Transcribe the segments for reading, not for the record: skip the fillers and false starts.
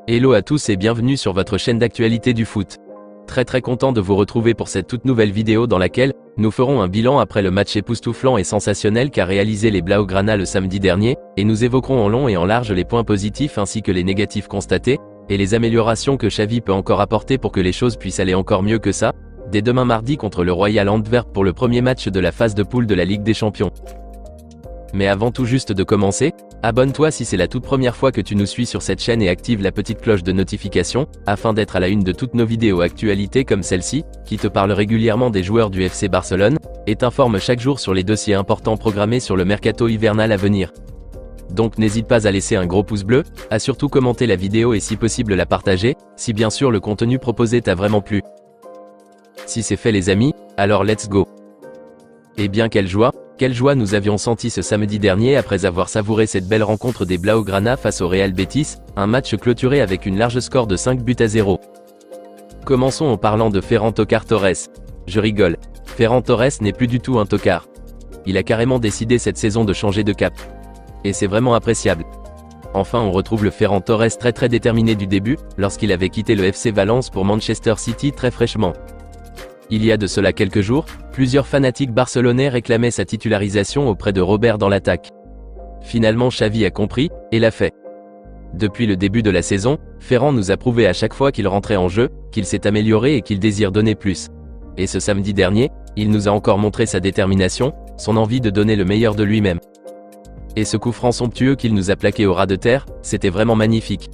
Hello à tous et bienvenue sur votre chaîne d'actualité du foot. Très content de vous retrouver pour cette toute nouvelle vidéo dans laquelle nous ferons un bilan après le match époustouflant et sensationnel qu'a réalisé les Blaugrana le samedi dernier, et nous évoquerons en long et en large les points positifs ainsi que les négatifs constatés, et les améliorations que Xavi peut encore apporter pour que les choses puissent aller encore mieux que ça, dès demain mardi contre le Royal Antwerp pour le premier match de la phase de poule de la Ligue des Champions. Mais avant tout juste de commencer, abonne-toi si c'est la toute première fois que tu nous suis sur cette chaîne et active la petite cloche de notification, afin d'être à la une de toutes nos vidéos actualités comme celle-ci, qui te parle régulièrement des joueurs du FC Barcelone, et t'informe chaque jour sur les dossiers importants programmés sur le mercato hivernal à venir. Donc n'hésite pas à laisser un gros pouce bleu, à surtout commenter la vidéo et si possible la partager, si bien sûr le contenu proposé t'a vraiment plu. Si c'est fait les amis, alors let's go. Et bien quelle joie nous avions senti ce samedi dernier après avoir savouré cette belle rencontre des Blaugrana face au Real Betis, un match clôturé avec une large score de 5-0. Commençons en parlant de Ferran Torres. Je rigole, Ferran Torres n'est plus du tout un tocard. Il a carrément décidé cette saison de changer de cap. Et c'est vraiment appréciable. Enfin on retrouve le Ferran Torres très déterminé du début, lorsqu'il avait quitté le FC Valence pour Manchester City très fraîchement. Il y a de cela quelques jours, plusieurs fanatiques barcelonais réclamaient sa titularisation auprès de Robert dans l'attaque. Finalement Xavi a compris, et l'a fait. Depuis le début de la saison, Ferran nous a prouvé à chaque fois qu'il rentrait en jeu, qu'il s'est amélioré et qu'il désire donner plus. Et ce samedi dernier, il nous a encore montré sa détermination, son envie de donner le meilleur de lui-même. Et ce coup franc somptueux qu'il nous a plaqué au ras de terre, c'était vraiment magnifique.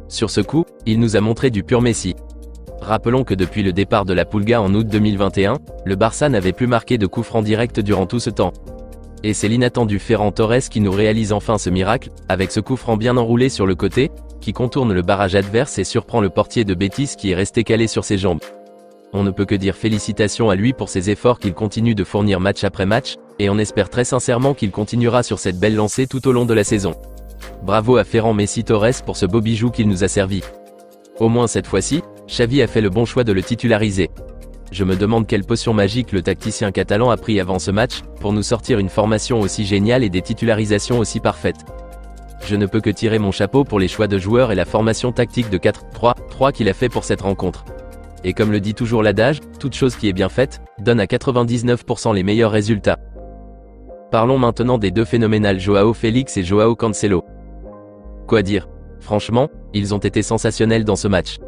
Sur ce coup, il nous a montré du pur Messi. Rappelons que depuis le départ de la Pulga en août 2021, le Barça n'avait plus marqué de coup franc direct durant tout ce temps. Et c'est l'inattendu Ferran Torres qui nous réalise enfin ce miracle, avec ce coup franc bien enroulé sur le côté, qui contourne le barrage adverse et surprend le portier de Betis qui est resté calé sur ses jambes. On ne peut que dire félicitations à lui pour ses efforts qu'il continue de fournir match après match, et on espère très sincèrement qu'il continuera sur cette belle lancée tout au long de la saison. Bravo à Ferran Messi Torres pour ce beau bijou qu'il nous a servi. Au moins cette fois-ci, Xavi a fait le bon choix de le titulariser. Je me demande quelle potion magique le tacticien catalan a pris avant ce match, pour nous sortir une formation aussi géniale et des titularisations aussi parfaites. Je ne peux que tirer mon chapeau pour les choix de joueurs et la formation tactique de 4-3-3 qu'il a fait pour cette rencontre. Et comme le dit toujours l'adage, toute chose qui est bien faite, donne à 99% les meilleurs résultats. Parlons maintenant des deux phénoménales Joao Félix et Joao Cancelo. Quoi dire? Franchement, ils ont été sensationnels dans ce match.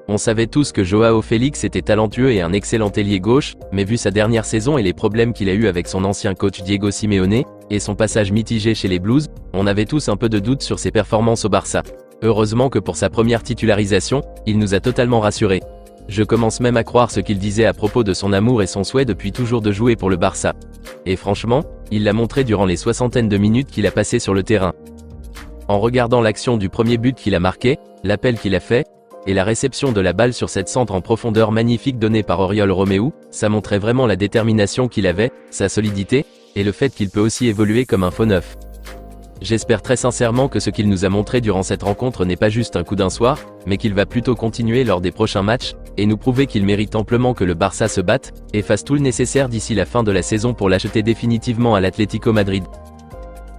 On savait tous que Joao Félix était talentueux et un excellent ailier gauche, mais vu sa dernière saison et les problèmes qu'il a eu avec son ancien coach Diego Simeone, et son passage mitigé chez les Blues, on avait tous un peu de doute sur ses performances au Barça. Heureusement que pour sa première titularisation, il nous a totalement rassurés. Je commence même à croire ce qu'il disait à propos de son amour et son souhait depuis toujours de jouer pour le Barça. Et franchement, il l'a montré durant les soixantaines de minutes qu'il a passées sur le terrain. En regardant l'action du premier but qu'il a marqué, l'appel qu'il a fait, et la réception de la balle sur cette centre en profondeur magnifique donnée par Oriol Romeu, ça montrait vraiment la détermination qu'il avait, sa solidité, et le fait qu'il peut aussi évoluer comme un faux neuf. J'espère très sincèrement que ce qu'il nous a montré durant cette rencontre n'est pas juste un coup d'un soir, mais qu'il va plutôt continuer lors des prochains matchs, et nous prouver qu'il mérite amplement que le Barça se batte, et fasse tout le nécessaire d'ici la fin de la saison pour l'acheter définitivement à l'Atlético Madrid.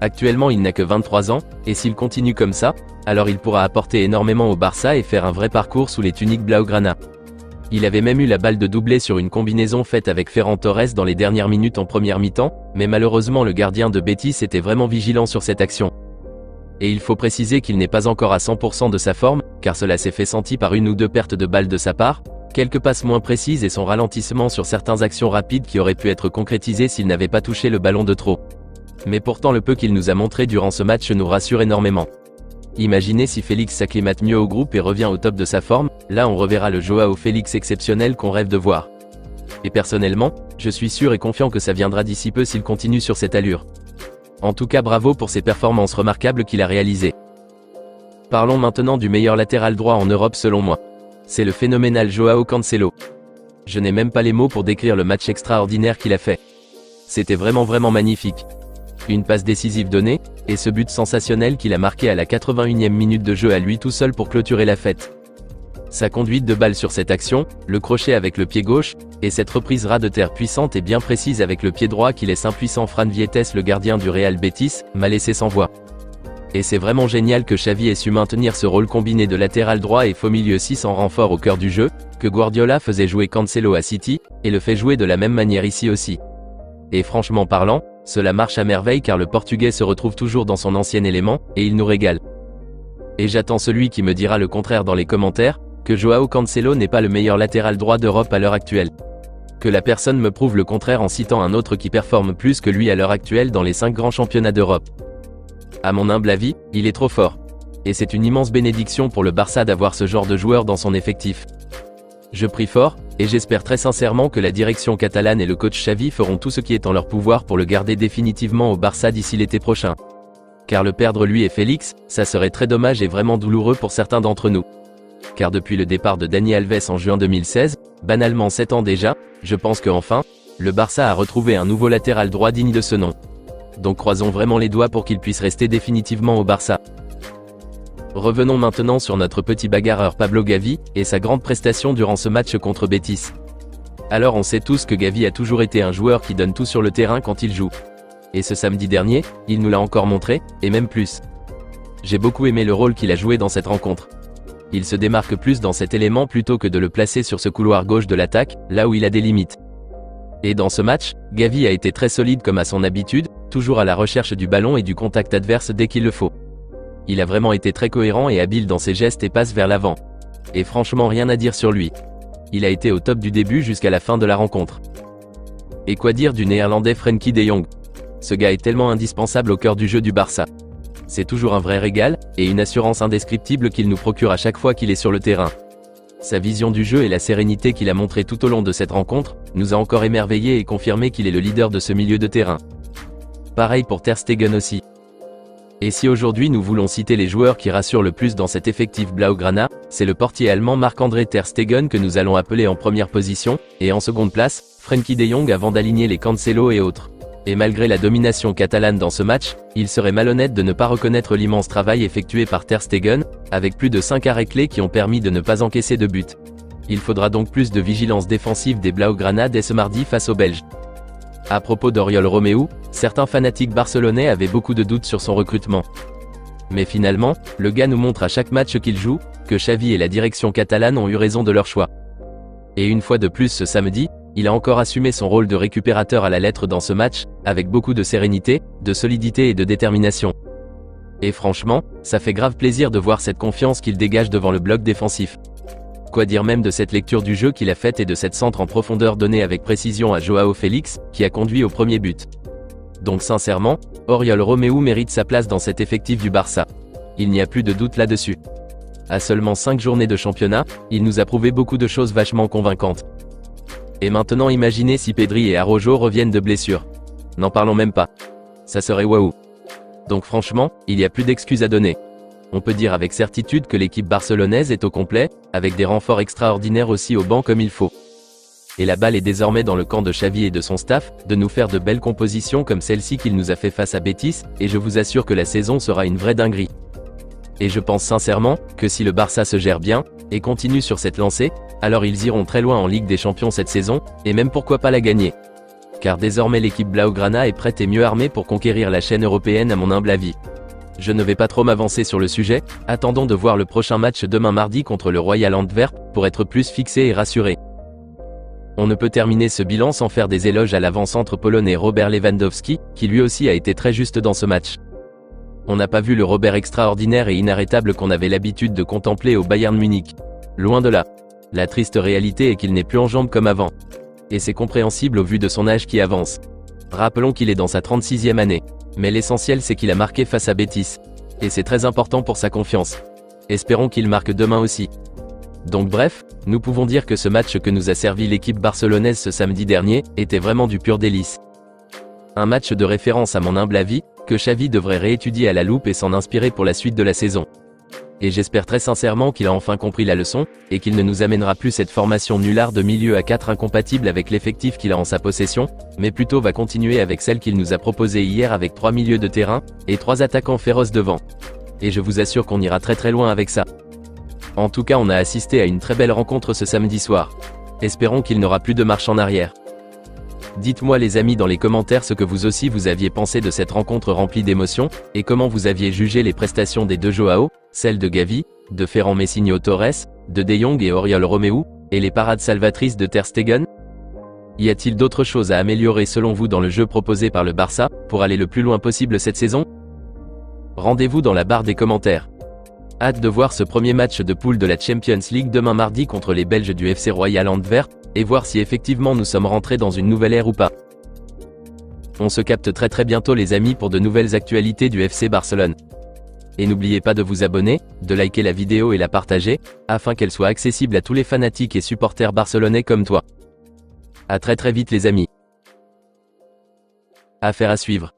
Actuellement il n'a que 23 ans, et s'il continue comme ça, alors il pourra apporter énormément au Barça et faire un vrai parcours sous les tuniques Blaugrana. Il avait même eu la balle de doubler sur une combinaison faite avec Ferran Torres dans les dernières minutes en première mi-temps, mais malheureusement le gardien de Betis était vraiment vigilant sur cette action. Et il faut préciser qu'il n'est pas encore à 100% de sa forme, car cela s'est fait sentir par une ou deux pertes de balles de sa part, quelques passes moins précises et son ralentissement sur certaines actions rapides qui auraient pu être concrétisées s'il n'avait pas touché le ballon de trop. Mais pourtant le peu qu'il nous a montré durant ce match nous rassure énormément. Imaginez si Félix s'acclimate mieux au groupe et revient au top de sa forme, là on reverra le Joao Félix exceptionnel qu'on rêve de voir. Et personnellement, je suis sûr et confiant que ça viendra d'ici peu s'il continue sur cette allure. En tout cas bravo pour ces performances remarquables qu'il a réalisées. Parlons maintenant du meilleur latéral droit en Europe selon moi. C'est le phénoménal Joao Cancelo. Je n'ai même pas les mots pour décrire le match extraordinaire qu'il a fait. C'était vraiment magnifique. Une passe décisive donnée, et ce but sensationnel qu'il a marqué à la 81e minute de jeu à lui tout seul pour clôturer la fête. Sa conduite de balle sur cette action, le crochet avec le pied gauche, et cette reprise ras de terre puissante et bien précise avec le pied droit qui laisse impuissant Fran Vietes le gardien du Real Betis, m'a laissé sans voix. Et c'est vraiment génial que Xavi ait su maintenir ce rôle combiné de latéral droit et faux milieu 6 en renfort au cœur du jeu, que Guardiola faisait jouer Cancelo à City, et le fait jouer de la même manière ici aussi. Et franchement parlant, cela marche à merveille car le Portugais se retrouve toujours dans son ancien élément, et il nous régale. Et j'attends celui qui me dira le contraire dans les commentaires, que Joao Cancelo n'est pas le meilleur latéral droit d'Europe à l'heure actuelle. Que la personne me prouve le contraire en citant un autre qui performe plus que lui à l'heure actuelle dans les 5 grands championnats d'Europe. À mon humble avis, il est trop fort. Et c'est une immense bénédiction pour le Barça d'avoir ce genre de joueur dans son effectif. Je prie fort, et j'espère très sincèrement que la direction catalane et le coach Xavi feront tout ce qui est en leur pouvoir pour le garder définitivement au Barça d'ici l'été prochain. Car le perdre lui et Félix, ça serait très dommage et vraiment douloureux pour certains d'entre nous. Car depuis le départ de Dani Alves en juin 2016, banalement 7 ans déjà, je pense qu'enfin, le Barça a retrouvé un nouveau latéral droit digne de ce nom. Donc croisons vraiment les doigts pour qu'il puisse rester définitivement au Barça. Revenons maintenant sur notre petit bagarreur Pablo Gavi, et sa grande prestation durant ce match contre Betis. Alors on sait tous que Gavi a toujours été un joueur qui donne tout sur le terrain quand il joue. Et ce samedi dernier, il nous l'a encore montré, et même plus. J'ai beaucoup aimé le rôle qu'il a joué dans cette rencontre. Il se démarque plus dans cet élément plutôt que de le placer sur ce couloir gauche de l'attaque, là où il a des limites. Et dans ce match, Gavi a été très solide comme à son habitude, toujours à la recherche du ballon et du contact adverse dès qu'il le faut. Il a vraiment été très cohérent et habile dans ses gestes et passes vers l'avant. Et franchement rien à dire sur lui. Il a été au top du début jusqu'à la fin de la rencontre. Et quoi dire du néerlandais Frenkie de Jong? Ce gars est tellement indispensable au cœur du jeu du Barça. C'est toujours un vrai régal, et une assurance indescriptible qu'il nous procure à chaque fois qu'il est sur le terrain. Sa vision du jeu et la sérénité qu'il a montrée tout au long de cette rencontre, nous a encore émerveillés et confirmé qu'il est le leader de ce milieu de terrain. Pareil pour Ter Stegen aussi. Et si aujourd'hui nous voulons citer les joueurs qui rassurent le plus dans cet effectif Blaugrana, c'est le portier allemand Marc-André Ter Stegen que nous allons appeler en première position, et en seconde place, Frenkie de Jong avant d'aligner les Cancelo et autres. Et malgré la domination catalane dans ce match, il serait malhonnête de ne pas reconnaître l'immense travail effectué par Ter Stegen, avec plus de 5 arrêts clés qui ont permis de ne pas encaisser de but. Il faudra donc plus de vigilance défensive des Blaugrana dès ce mardi face aux Belges. À propos d'Oriol Romeu, certains fanatiques barcelonais avaient beaucoup de doutes sur son recrutement. Mais finalement, le gars nous montre à chaque match qu'il joue, que Xavi et la direction catalane ont eu raison de leur choix. Et une fois de plus ce samedi, il a encore assumé son rôle de récupérateur à la lettre dans ce match, avec beaucoup de sérénité, de solidité et de détermination. Et franchement, ça fait grave plaisir de voir cette confiance qu'il dégage devant le bloc défensif. Quoi dire même de cette lecture du jeu qu'il a faite et de cette centre en profondeur donnée avec précision à Joao Félix, qui a conduit au premier but. Donc sincèrement, Oriol Romeu mérite sa place dans cet effectif du Barça. Il n'y a plus de doute là-dessus. À seulement 5 journées de championnat, il nous a prouvé beaucoup de choses vachement convaincantes. Et maintenant imaginez si Pedri et Araujo reviennent de blessure. N'en parlons même pas. Ça serait waouh. Donc franchement, il n'y a plus d'excuses à donner. On peut dire avec certitude que l'équipe barcelonaise est au complet, avec des renforts extraordinaires aussi au banc comme il faut. Et la balle est désormais dans le camp de Xavi et de son staff, de nous faire de belles compositions comme celle-ci qu'il nous a fait face à Betis, et je vous assure que la saison sera une vraie dinguerie. Et je pense sincèrement, que si le Barça se gère bien, et continue sur cette lancée, alors ils iront très loin en Ligue des Champions cette saison, et même pourquoi pas la gagner. Car désormais l'équipe Blaugrana est prête et mieux armée pour conquérir la chaîne européenne à mon humble avis. Je ne vais pas trop m'avancer sur le sujet, attendons de voir le prochain match demain mardi contre le Royal Antwerp, pour être plus fixé et rassuré. On ne peut terminer ce bilan sans faire des éloges à l'avant-centre polonais Robert Lewandowski, qui lui aussi a été très juste dans ce match. On n'a pas vu le Robert extraordinaire et inarrêtable qu'on avait l'habitude de contempler au Bayern Munich. Loin de là. La triste réalité est qu'il n'est plus en jambes comme avant. Et c'est compréhensible au vu de son âge qui avance. Rappelons qu'il est dans sa 36e année. Mais l'essentiel c'est qu'il a marqué face à Betis. Et c'est très important pour sa confiance. Espérons qu'il marque demain aussi. Donc bref, nous pouvons dire que ce match que nous a servi l'équipe barcelonaise ce samedi dernier, était vraiment du pur délice. Un match de référence à mon humble avis, que Xavi devrait réétudier à la loupe et s'en inspirer pour la suite de la saison. Et j'espère très sincèrement qu'il a enfin compris la leçon, et qu'il ne nous amènera plus cette formation nullard de milieu à 4 incompatible avec l'effectif qu'il a en sa possession, mais plutôt va continuer avec celle qu'il nous a proposée hier avec 3 milieux de terrain, et 3 attaquants féroces devant. Et je vous assure qu'on ira très loin avec ça. En tout cas on a assisté à une très belle rencontre ce samedi soir. Espérons qu'il n'aura plus de marche en arrière. Dites-moi les amis dans les commentaires ce que vous aussi vous aviez pensé de cette rencontre remplie d'émotions, et comment vous aviez jugé les prestations des deux Joao, celles de Gavi, de Ferran Messinho Torres, de De Jong et Oriol Romeu, et les parades salvatrices de Ter Stegen. Y a-t-il d'autres choses à améliorer selon vous dans le jeu proposé par le Barça, pour aller le plus loin possible cette saison? Rendez-vous dans la barre des commentaires. Hâte de voir ce premier match de poule de la Champions League demain mardi contre les Belges du FC Royal Antwerp, et voir si effectivement nous sommes rentrés dans une nouvelle ère ou pas. On se capte très bientôt les amis pour de nouvelles actualités du FC Barcelone. Et n'oubliez pas de vous abonner, de liker la vidéo et la partager, afin qu'elle soit accessible à tous les fanatiques et supporters barcelonais comme toi. À très vite les amis. Affaire à suivre.